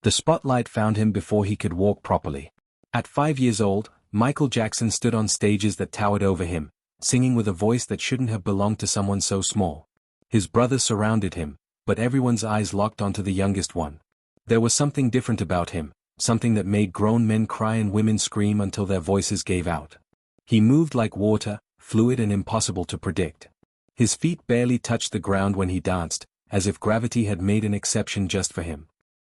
The spotlight found him before he could walk properly. At 5 years old, Michael Jackson stood on stages that towered over him, singing with a voice that shouldn't have belonged to someone so small. His brothers surrounded him, but everyone's eyes locked onto the youngest one. There was something different about him, something that made grown men cry and women scream until their voices gave out. He moved like water, fluid and impossible to predict. His feet barely touched the ground when he danced, as if gravity had made an exception just for him.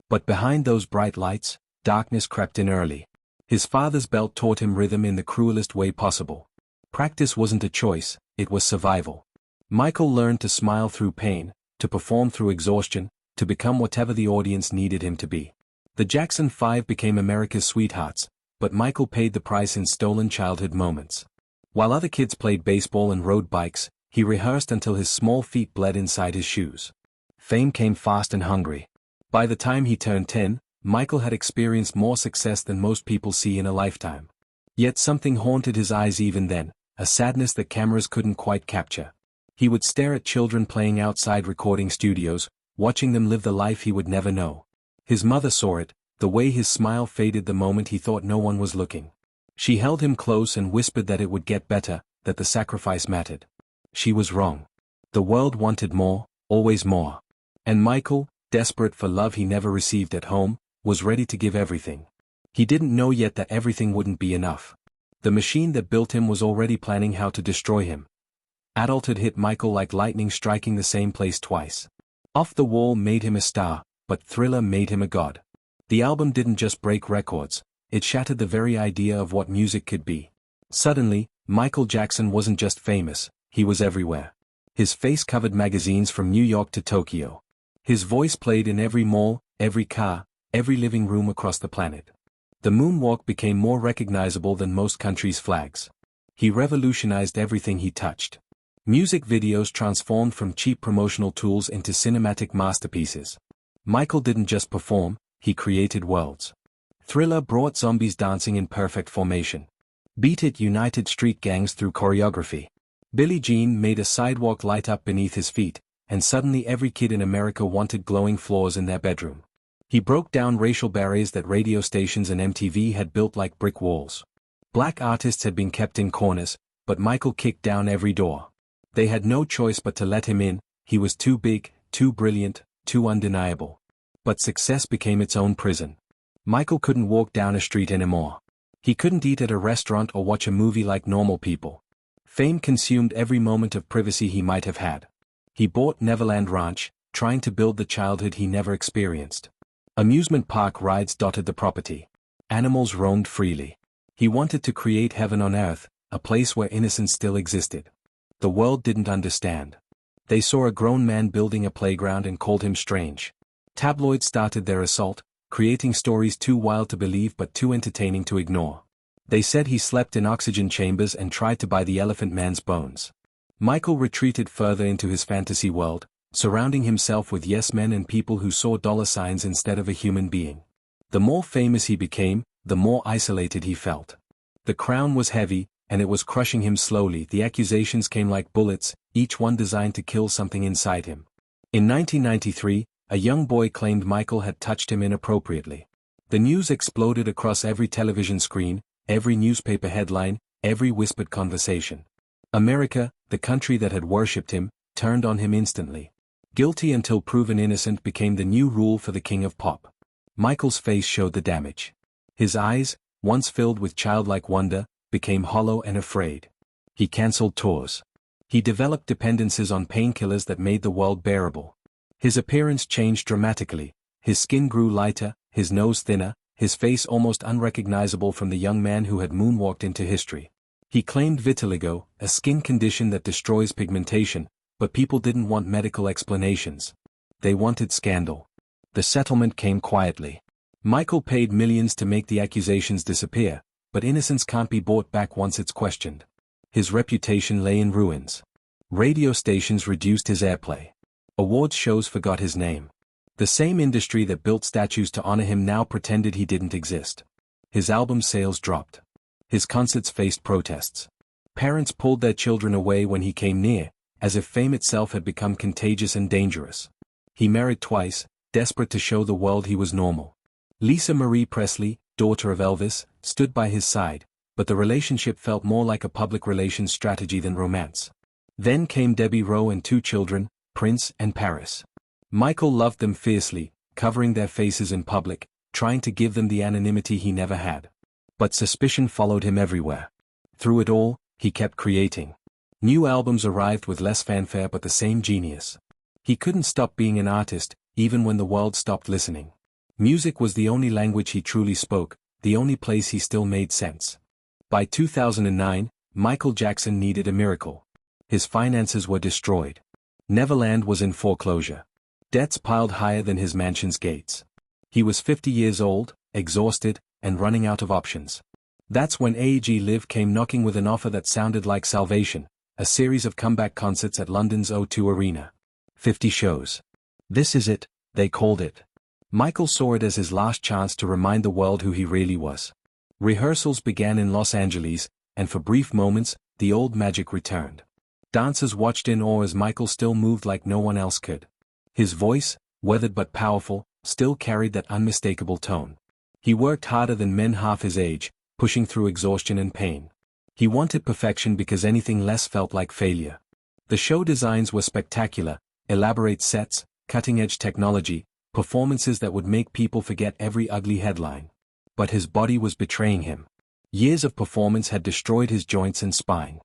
But behind those bright lights, darkness crept in early. His father's belt taught him rhythm in the cruelest way possible. Practice wasn't a choice, it was survival. Michael learned to smile through pain, to perform through exhaustion, to become whatever the audience needed him to be. The Jackson 5 became America's sweethearts, but Michael paid the price in stolen childhood moments. While other kids played baseball and rode bikes, he rehearsed until his small feet bled inside his shoes. Fame came fast and hungry. By the time he turned 10, Michael had experienced more success than most people see in a lifetime. Yet something haunted his eyes even then, a sadness that cameras couldn't quite capture. He would stare at children playing outside recording studios, watching them live the life he would never know. His mother saw it, the way his smile faded the moment he thought no one was looking. She held him close and whispered that it would get better, that the sacrifice mattered. She was wrong. The world wanted more, always more. And Michael, desperate for love he never received at home, was ready to give everything. He didn't know yet that everything wouldn't be enough. The machine that built him was already planning how to destroy him. Adulthood hit Michael like lightning striking the same place twice. Off the Wall made him a star, but Thriller made him a god. The album didn't just break records, it shattered the very idea of what music could be. Suddenly, Michael Jackson wasn't just famous, he was everywhere. His face covered magazines from New York to Tokyo. His voice played in every mall, every car, every living room across the planet. The moonwalk became more recognizable than most countries' flags. He revolutionized everything he touched. Music videos transformed from cheap promotional tools into cinematic masterpieces. Michael didn't just perform, he created worlds. Thriller brought zombies dancing in perfect formation. Beat It united street gangs through choreography. Billie Jean made a sidewalk light up beneath his feet, and suddenly every kid in America wanted glowing floors in their bedroom. He broke down racial barriers that radio stations and MTV had built like brick walls. Black artists had been kept in corners, but Michael kicked down every door. They had no choice but to let him in, he was too big, too brilliant, too undeniable. But success became its own prison. Michael couldn't walk down a street anymore. He couldn't eat at a restaurant or watch a movie like normal people. Fame consumed every moment of privacy he might have had. He bought Neverland Ranch, trying to build the childhood he never experienced. Amusement park rides dotted the property. Animals roamed freely. He wanted to create heaven on earth, a place where innocence still existed. The world didn't understand. They saw a grown man building a playground and called him strange. Tabloids started their assault, creating stories too wild to believe but too entertaining to ignore. They said he slept in oxygen chambers and tried to buy the Elephant Man's bones. Michael retreated further into his fantasy world, surrounding himself with yes men and people who saw dollar signs instead of a human being. The more famous he became, the more isolated he felt. The crown was heavy, and it was crushing him slowly. The accusations came like bullets, each one designed to kill something inside him. In 1993, a young boy claimed Michael had touched him inappropriately. The news exploded across every television screen, every newspaper headline, every whispered conversation. America, the country that had worshipped him, turned on him instantly. Guilty until proven innocent became the new rule for the king of pop. Michael's face showed the damage. His eyes, once filled with childlike wonder, became hollow and afraid. He cancelled tours. He developed dependencies on painkillers that made the world bearable. His appearance changed dramatically. His skin grew lighter, his nose thinner, his face almost unrecognizable from the young man who had moonwalked into history. He claimed vitiligo, a skin condition that destroys pigmentation, but people didn't want medical explanations. They wanted scandal. The settlement came quietly. Michael paid millions to make the accusations disappear, but innocence can't be bought back once it's questioned. His reputation lay in ruins. Radio stations reduced his airplay. Awards shows forgot his name. The same industry that built statues to honor him now pretended he didn't exist. His album sales dropped. His concerts faced protests. Parents pulled their children away when he came near, as if fame itself had become contagious and dangerous. He married twice, desperate to show the world he was normal. Lisa Marie Presley, daughter of Elvis, stood by his side, but the relationship felt more like a public relations strategy than romance. Then came Debbie Rowe and 2 children, Prince and Paris. Michael loved them fiercely, covering their faces in public, trying to give them the anonymity he never had. But suspicion followed him everywhere. Through it all, he kept creating. New albums arrived with less fanfare but the same genius. He couldn't stop being an artist, even when the world stopped listening. Music was the only language he truly spoke, the only place he still made sense. By 2009, Michael Jackson needed a miracle. His finances were destroyed. Neverland was in foreclosure. Debts piled higher than his mansion's gates. He was 50 years old, exhausted, and running out of options. That's when AEG Live came knocking with an offer that sounded like salvation, a series of comeback concerts at London's O2 Arena. 50 shows. This is it, they called it. Michael saw it as his last chance to remind the world who he really was. Rehearsals began in Los Angeles, and for brief moments, the old magic returned. Dancers watched in awe as Michael still moved like no one else could. His voice, weathered but powerful, still carried that unmistakable tone. He worked harder than men half his age, pushing through exhaustion and pain. He wanted perfection because anything less felt like failure. The show designs were spectacular, elaborate sets, cutting-edge technology, performances that would make people forget every ugly headline. But his body was betraying him. Years of performance had destroyed his joints and spine.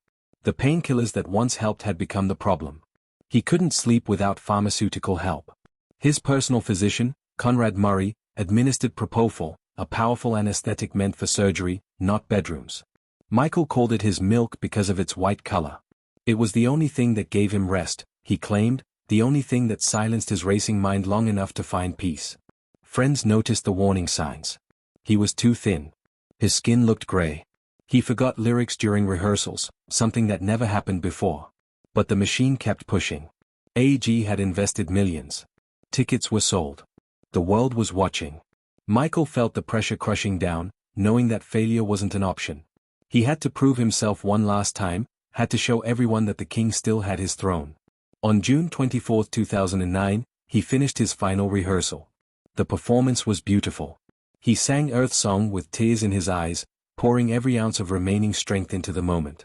The painkillers that once helped had become the problem. He couldn't sleep without pharmaceutical help. His personal physician, Conrad Murray, administered propofol, a powerful anesthetic meant for surgery, not bedrooms. Michael called it his milk because of its white color. It was the only thing that gave him rest, he claimed, the only thing that silenced his racing mind long enough to find peace. Friends noticed the warning signs. He was too thin. His skin looked gray. He forgot lyrics during rehearsals, something that never happened before. But the machine kept pushing. AEG had invested millions. Tickets were sold. The world was watching. Michael felt the pressure crushing down, knowing that failure wasn't an option. He had to prove himself one last time, had to show everyone that the king still had his throne. On June 24, 2009, he finished his final rehearsal. The performance was beautiful. He sang Earth Song with tears in his eyes, pouring every ounce of remaining strength into the moment.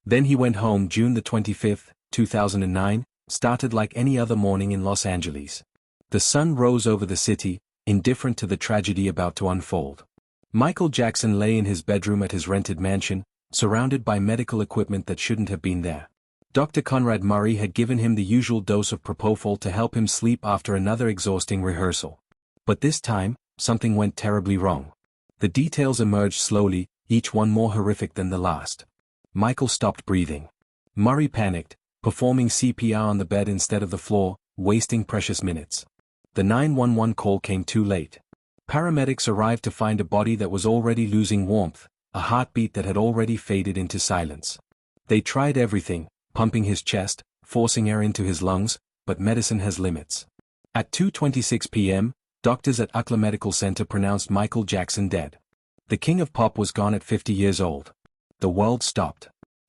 Then he went home June 25, 2009, started like any other morning in Los Angeles. The sun rose over the city, indifferent to the tragedy about to unfold. Michael Jackson lay in his bedroom at his rented mansion, surrounded by medical equipment that shouldn't have been there. Dr. Conrad Murray had given him the usual dose of propofol to help him sleep after another exhausting rehearsal. But this time, something went terribly wrong. The details emerged slowly, each one more horrific than the last. Michael stopped breathing. Murray panicked, performing CPR on the bed instead of the floor, wasting precious minutes. The 911 call came too late. Paramedics arrived to find a body that was already losing warmth, a heartbeat that had already faded into silence. They tried everything, pumping his chest, forcing air into his lungs, but medicine has limits. At 2:26 p.m., doctors at UCLA Medical Center pronounced Michael Jackson dead. The king of pop was gone at 50 years old. The world stopped.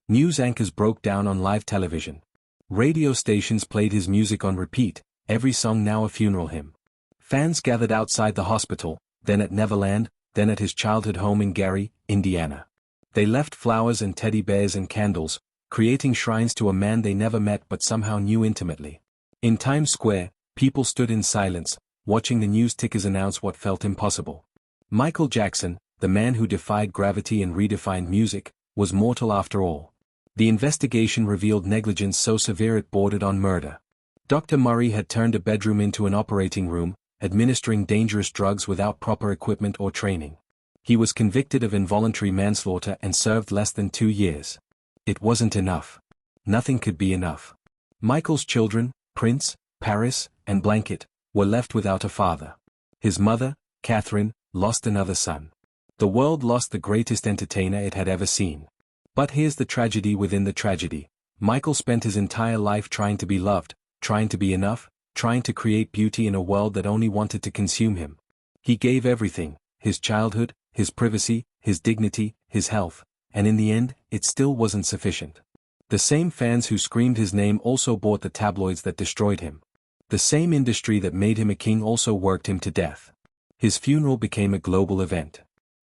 News anchors broke down on live television. Radio stations played his music on repeat, every song now a funeral hymn. Fans gathered outside the hospital, then at Neverland, then at his childhood home in Gary, Indiana. They left flowers and teddy bears and candles, creating shrines to a man they never met but somehow knew intimately. In Times Square, people stood in silence, watching the news tickers announce what felt impossible. Michael Jackson, the man who defied gravity and redefined music, was mortal after all. The investigation revealed negligence so severe it bordered on murder. Dr. Murray had turned a bedroom into an operating room, administering dangerous drugs without proper equipment or training. He was convicted of involuntary manslaughter and served less than 2 years. It wasn't enough. Nothing could be enough. Michael's children, Prince, Paris, and Blanket, were left without a father. His mother, Catherine, lost another son. The world lost the greatest entertainer it had ever seen. But here's the tragedy within the tragedy. Michael spent his entire life trying to be loved, trying to be enough, trying to create beauty in a world that only wanted to consume him. He gave everything, his childhood, his privacy, his dignity, his health, and in the end, it still wasn't sufficient. The same fans who screamed his name also bought the tabloids that destroyed him. The same industry that made him a king also worked him to death. His funeral became a global event.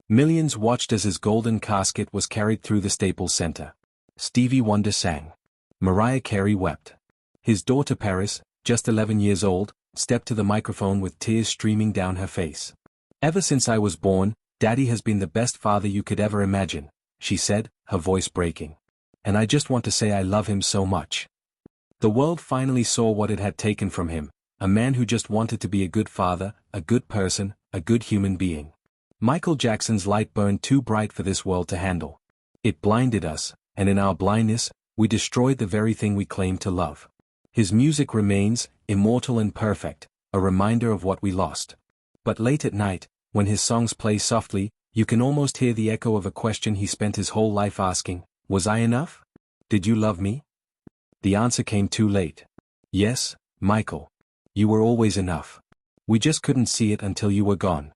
Millions watched as his golden casket was carried through the Staples Center. Stevie Wonder sang. Mariah Carey wept. His daughter Paris, just 11 years old, stepped to the microphone with tears streaming down her face. "Ever since I was born, Daddy has been the best father you could ever imagine," she said, her voice breaking. "And I just want to say I love him so much." The world finally saw what it had taken from him, a man who just wanted to be a good father, a good person, a good human being. Michael Jackson's light burned too bright for this world to handle. It blinded us, and in our blindness, we destroyed the very thing we claimed to love. His music remains, immortal and perfect, a reminder of what we lost. But late at night, when his songs play softly, you can almost hear the echo of a question he spent his whole life asking: was I enough? Did you love me? The answer came too late. Yes, Michael. You were always enough. We just couldn't see it until you were gone.